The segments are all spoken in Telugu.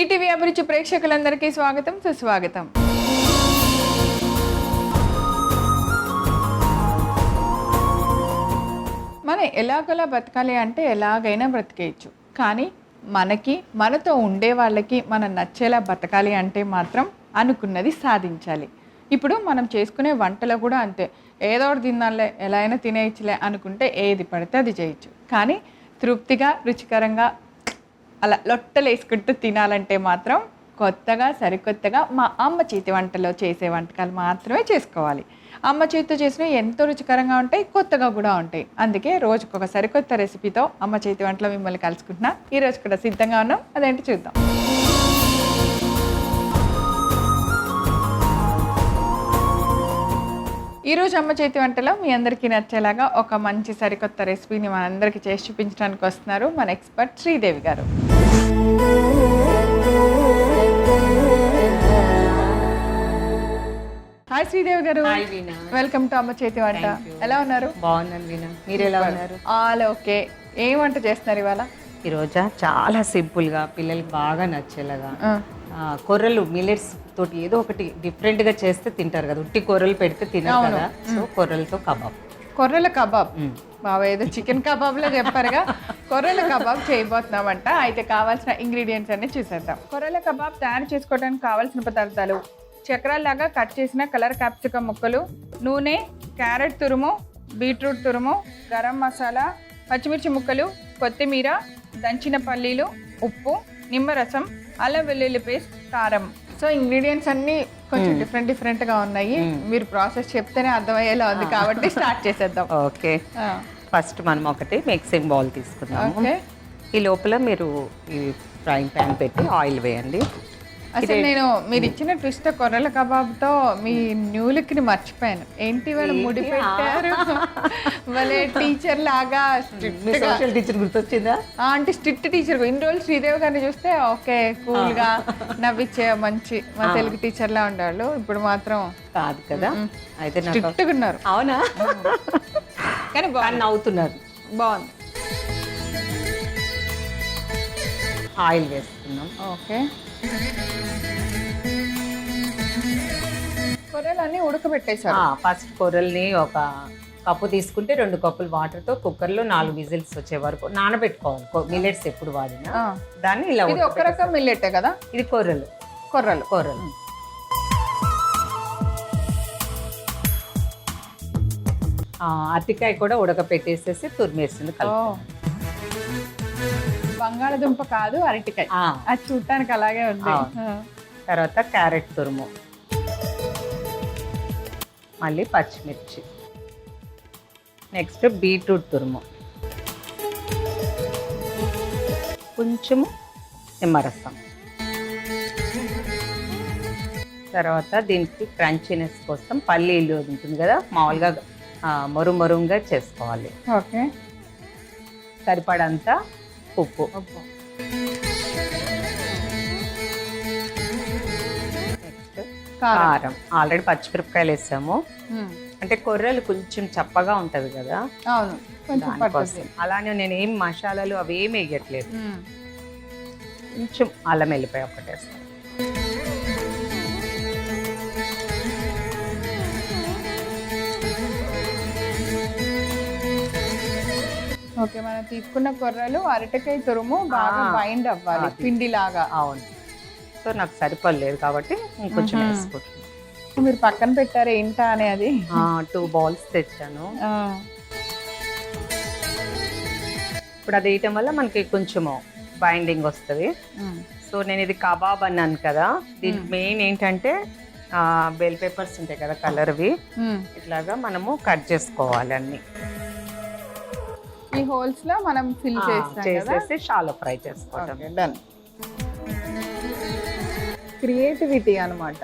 ఈటీవీ అభిరుచి ప్రేక్షకులందరికీ స్వాగతం సుస్వాగతం. మనం ఎలాగోలా బ్రతకాలి అంటే ఎలాగైనా బ్రతికేయచ్చు. కానీ మనతో ఉండే వాళ్ళకి మనం నచ్చేలా బ్రతకాలి అంటే మాత్రం అనుకున్నది సాధించాలి. ఇప్పుడు మనం చేసుకునే వంటలో కూడా అంతే. ఏదో ఒకటి తినాలే, ఎలా అయినా తినేయచ్చులే అనుకుంటే ఏది పడితే అది చేయొచ్చు. కానీ తృప్తిగా రుచికరంగా అలా లొట్టలు వేసుకుంటూ తినాలంటే మాత్రం కొత్తగా సరికొత్తగా మా అమ్మ చేతి వంటలో చేసే వంటకాలు మాత్రమే చేసుకోవాలి. అమ్మ చేతితో చేసినవి ఎంతో రుచికరంగా ఉంటాయి, కొత్తగా కూడా ఉంటాయి. అందుకే రోజుకొక సరికొత్త రెసిపీతో అమ్మ చేతి వంటలో మిమ్మల్ని కలుసుకుంటున్నా. ఈరోజు కూడా సిద్ధంగా ఉన్నాం, అదేంటి చూద్దాం. ఈరోజు అమ్మ చేతి వంటలో మీ అందరికీ నచ్చేలాగా ఒక మంచి సరికొత్త రెసిపీని మనందరికీ చేసి చూపించడానికి వస్తున్నారు మన ఎక్స్పర్ట్ శ్రీదేవి గారు. హాయ్ శ్రీదేవి గారు, వెల్కమ్ టు అమ్మ చేతి వంట. ఎలా ఉన్నారు? బాగున్నాను వీణా, మీరు ఎలా ఉన్నారు? All okay. ఏం వంట చేస్తున్నారు ఇవాళ? ఈరోజు చాలా సింపుల్గా పిల్లలకి బాగా నచ్చేలాగా కొర్రలు మిల్లెట్స్ తోటి ఏదో ఒకటి డిఫరెంట్ గా చేస్తే తింటారు కదా. ఉట్టి కొర్రలు పెడితే తినరు కదా. సో కొర్రలతో కబాబ్. కొర్రల కబాబ్ బాబా, ఏదో చికెన్ కబాబ్లో చెప్పారుగా. కొర్రల కబాబ్ చేయబోతున్నామంట. అయితే కావాల్సిన ఇంగ్రీడియంట్స్ అన్ని చూసేద్దాం. కొర్రల కబాబ్ తయారు చేసుకోవడానికి కావాల్సిన పదార్థాలు: చక్రాల్లాగా కట్ చేసిన కలర్ క్యాప్సికమ్ ముక్కలు, నూనె, క్యారెట్ తురుము, బీట్రూట్ తురుము, గరం మసాలా, పచ్చిమిర్చి ముక్కలు, కొత్తిమీర, దంచిన పల్లీలు, ఉప్పు, నిమ్మరసం, అల్లం వెల్లుల్లి పేస్ట్, కారం. సో ఇంగ్రీడియంట్స్ అన్ని కొంచెం డిఫరెంట్ గా ఉన్నాయి. మీరు ప్రాసెస్ చెప్తేనే అర్థమయ్యేలా ఉంది కాబట్టి స్టార్ట్ చేసేద్దాం. ఓకే, ఫస్ట్ మనం ఒకటి మిక్సింగ్ బౌల్ తీసుకుందాము. ఈ లోపల మీరు ఈ ఫ్రైయింగ్ ప్యాన్ పెట్టి ఆయిల్ వేయండి. అసలు నేను మీరు ఇచ్చిన ట్విస్ట్ కొర్రల కబాబ్తో మీ న్యూ లుక్ని మర్చిపోయాను. ఏంటి వాళ్ళు ముడి పెట్టారు, వాళ్ళే టీచర్ లాగా సోషల్ టీచర్ గుర్తొచ్చిందా? అంటే స్ట్రిక్ట్ టీచర్. ఇన్ని రోజులు శ్రీదేవి గారిని చూస్తే ఓకే కూల్గా నవ్విచ్చే మంచి మా తెలుగు టీచర్ లా ఉండేవాళ్ళు. ఇప్పుడు మాత్రం కాదు కదా, అయితే స్ట్రిక్ట్గా ఉన్నారు. అవునా? కానీ నవ్వుతున్నారు. బాగుంది. ఆయిల్ వేస్తున్నాం. ఓకే, కొర్రలన్నీ ఉడకబెట్టేసారు. ఫస్ట్ కొర్రల్ని ఒక కప్పు తీసుకుంటే 2 కప్పులు వాటర్తో కుక్కర్లో 4 విజిల్స్ వచ్చే వరకు నానబెట్టుకోవాలి. మిల్లెట్స్ ఎప్పుడు వాడినా దాన్ని ఇలా. ఇది ఒక రకం మిల్లెటే కదా? ఇది కొర్రలు. అరటికాయ కూడా ఉడకపెట్టేసేసి తురిమేసింది. బంగాళదుంప కాదు, అరటికాయ. అది చూడటానికి అలాగే ఉంది. తర్వాత క్యారెట్ తురుము, మళ్ళీ పచ్చిమిర్చి, నెక్స్ట్ బీట్రూట్ తురుము, కొంచెము నిమ్మరసం. తర్వాత దీనికి క్రంచీనెస్ కోసం పల్లీలు ఉంటుంది కదా, మామూలుగా మరుమరుగా చేసుకోవాలి. ఓకే, సరిపడంతా ఉప్పు. నెక్స్ట్ కారం. ఆల్రెడీ పచ్చిమిరపకాయలు వేసాము. అంటే కొర్రలు కొంచెం చప్పగా ఉంటది కదా. అవును, అలానే నేను ఏం మసాలాలు అవి ఏమి వేయట్లేదు. కొంచెం అల్లం వెల్లిపాయ ఒకటి వేస్తాను. ఓకే, మనం తీసుకున్న కొర్రలు అరటికాయ తురుము బాగా బైండ్ అవ్వాలి పిండిలాగా. అవును, సో నాకు సరిపడలేదు కాబట్టి ఇంకొంచెం వేసుకుంటున్నాను. మీరు పక్కన పెట్టారు ఏంటా అనేది. 2 బౌల్స్ తెచ్చాను. ఇప్పుడు అది వేయటం వల్ల మనకి కొంచెము బైండింగ్ వస్తుంది. సో నేను ఇది కబాబ్ అన్నాను కదా, దీనికి మెయిన్ ఏంటంటే బెల్ పేపర్స్ ఉంటాయి కదా కలర్వి, ఇట్లాగా మనము కట్ చేసుకోవాలి. అన్ని ఈ హోల్స్ లో మనం ఫిల్ చేసేసి షాలో ఫ్రై చేసుకోవడం. డన్. క్రియేటివిటీ అన్నమాట.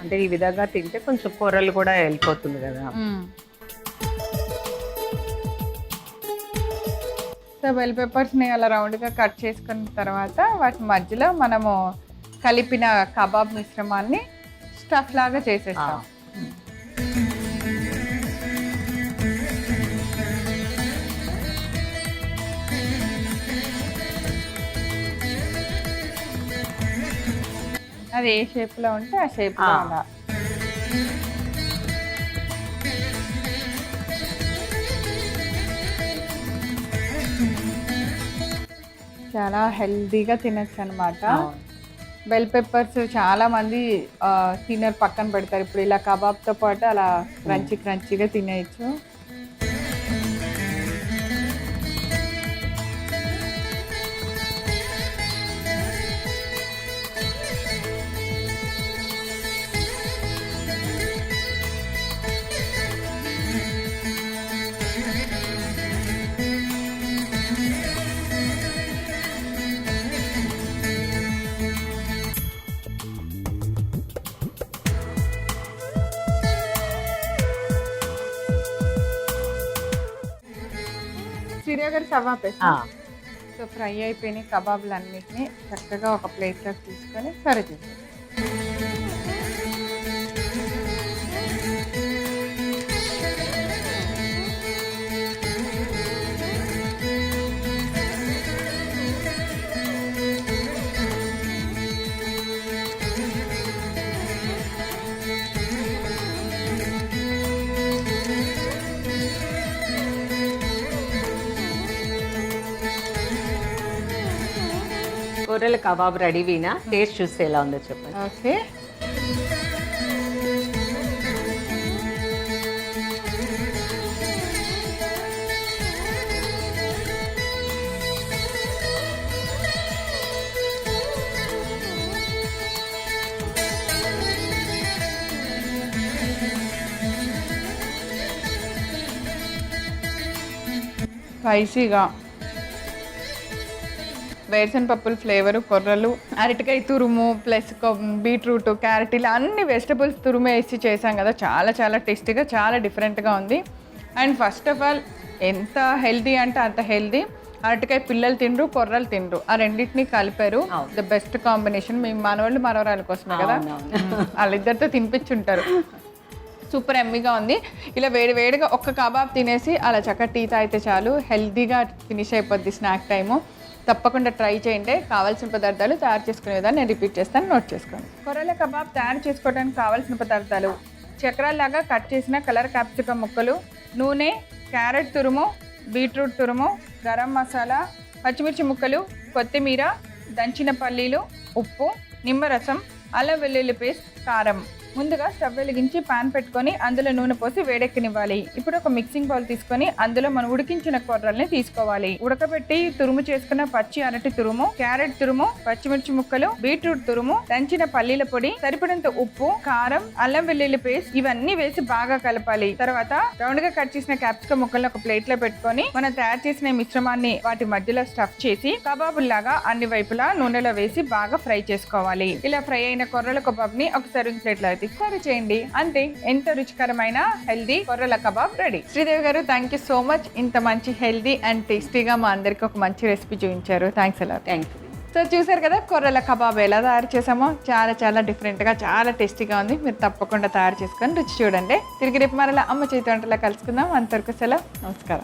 అంటే ఈ విధంగా తింటే కొంచెం కూరలు కూడా వెళ్ళిపోతుంది కదా. సో బెల్ పేపర్స్ని అలా రౌండ్గా కట్ చేసుకున్న తర్వాత వాటి మధ్యలో మనము కలిపిన కబాబ్ మిశ్రమాన్ని స్టఫ్ లాగా చేసేస్తాం. అది ఏ షేప్లో ఉంటే ఆ షేప్లో అలా. చాలా హెల్దీగా తినచ్చు అనమాట. బెల్ పెప్పర్స్ చాలా మంది తినర్ పక్కన పెడతారు. ఇప్పుడు ఇలా కబాబ్తో పాటు అలా క్రంచీగా తినేయచ్చు. శ్రీదేవి గారు సవాపేస్తా. సో ఫ్రై అయిపోయినాయి కబాబులు అన్నిటిని చక్కగా ఒక ప్లేట్లోకి తీసుకొని సర్వ్ చేసేది. కొర్రల కబాబ్ రెడీ వీనా, టేస్ట్ చూస్తే ఎలా ఉందో చెప్పండి. ఓకే, స్పైసీగా వేరుశనగ పప్పుల ఫ్లేవరు, కొర్రలు, అరటికాయ తురుము ప్లస్ బీట్రూట్, క్యారెట్ ఇలా అన్ని వెజిటబుల్స్ తురుము వేసి చేసాం కదా. చాలా చాలా టేస్టీగా చాలా డిఫరెంట్గా ఉంది. అండ్ ఫస్ట్ ఆఫ్ ఆల్ ఎంత హెల్దీ అంటే అంత హెల్దీ. అరటికాయ పిల్లలు తినరు, కొర్రలు తినరు, ఆ రెండింటిని కలిపారు. The best combination. మీ మనవాళ్ళు మనవరాల కోసమే కదా, వాళ్ళిద్దరితో తినిపించుంటారు. సూపర్ ఎమ్మీగా ఉంది. ఇలా వేడిగా ఒక్క కబాబ్ తినేసి అలా చక్కగా టీ తాగితే చాలు, హెల్దీగా ఫినిష్ అయిపోద్ది స్నాక్ టైము. తప్పకుండా ట్రై చేయండి. కావాల్సిన పదార్థాలు తయారు చేసుకునే విధానం నేను రిపీట్ చేస్తాను, నోట్ చేసుకోండి. కొర్రల కబాబ్ తయారు చేసుకోవడానికి కావాల్సిన పదార్థాలు: చక్రాల్లాగా కట్ చేసిన కలర్ క్యాప్సికమ్ ముక్కలు, నూనె, క్యారెట్ తురుము, బీట్రూట్ తురుము, గరం మసాలా, పచ్చిమిర్చి ముక్కలు, కొత్తిమీర, దంచిన పల్లీలు, ఉప్పు, నిమ్మరసం, అల్లం వెల్లుల్లి పేస్ట్, కారం. ముందుగా స్టవ్ వెలిగించి పాన్ పెట్టుకొని అందులో నూనె పోసి వేడెక్కనివ్వాలి. ఇప్పుడు ఒక మిక్సింగ్ బౌల్ తీసుకొని అందులో మనం ఉడికించిన కొర్రల్ని తీసుకోవాలి. ఉడకబెట్టి తురుము చేసుకున్న పచ్చి అరటి తురుము, క్యారెట్ తురుము, పచ్చిమిర్చి ముక్కలు, బీట్రూట్ తురుము, దంచిన పల్లీల పొడి, సరిపడంత ఉప్పు, కారం, అల్లం వెల్లుల్లి పేస్ట్ ఇవన్నీ వేసి బాగా కలపాలి. తర్వాత రౌండ్ గా కట్ చేసిన క్యాప్సికమ్ ముక్కలను ఒక ప్లేట్ లో పెట్టుకొని మనం తయారు చేసిన మిశ్రమాన్ని వాటి మధ్యలో స్టఫ్ చేసి కబాబుల్లాగా అన్ని వైపులా నూనెలో వేసి బాగా ఫ్రై చేసుకోవాలి. ఇలా ఫ్రై అయిన కొర్రల కబాబ్ ని ఒక సర్వింగ్ ప్లేట్ లో సర్వ్ చేయండి. అంతే, ఎంతో రుచికరమైన హెల్దీ కొర్రల కబాబ్ రెడీ. శ్రీదేవి గారు, థ్యాంక్ యూ సో మచ్. ఇంత మంచి హెల్దీ అండ్ టేస్టీగా మా అందరికి ఒక మంచి రెసిపీ చూపించారు. థ్యాంక్స్ అలా. Thank you. సో చూసారు కదా కొర్రల కబాబ్ ఎలా తయారు చేసామో. చాలా చాలా డిఫరెంట్గా చాలా టేస్టీగా ఉంది. మీరు తప్పకుండా తయారు చేసుకొని రుచి చూడండి. తిరిగి రేపు మరలా అమ్మ చేతి వంటలా కలుసుకుందాం. అంతవరకు సెలవు, నమస్కారం.